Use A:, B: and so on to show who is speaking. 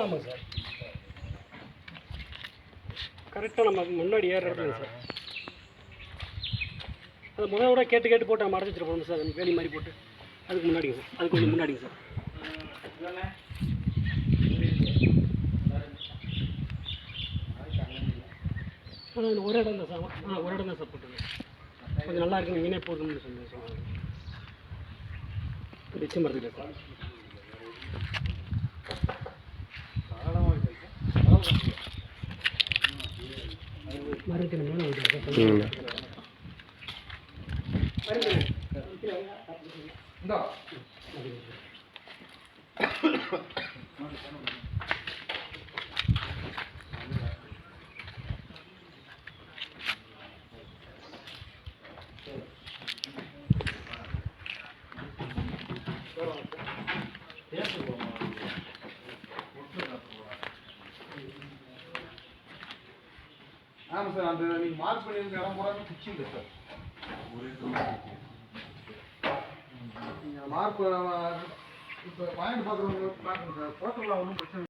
A: ஆமாம் சார், கரெக்டாக நம்ம முன்னாடி ஏறுறதுங்க சார். அது முதல்ல கேட்டு போட்டு நம்ம அடைச்சி வச்சுருப்போம் சார், அந்த வேலி மாதிரி போட்டு. அதுக்கு முன்னாடிங்க சார், அதுக்கு கொஞ்சம் முன்னாடிங்க சார். ஒரு இடம் தான் சார். ஒரு இடம் தான் சார் போட்டுருங்க. கொஞ்சம் நல்லா இருக்குங்க, இங்கேயே போடணும்னு சொன்னாங்க. நிச்சயம் வருது சார். மறுபடியும் மேலே விட்டுருங்க சார்.
B: ஆமாம் சார், அந்த நீங்கள் மார்க் பண்ணியிருக்க இடம் பூரா குச்சி இல்லை சார். நீங்கள் மார்க் இப்போ பாயிண்ட் பார்க்குறவங்க பார்க்கணும் சார். ஃபோட்டோவில் ஒன்றும் பிரச்சனை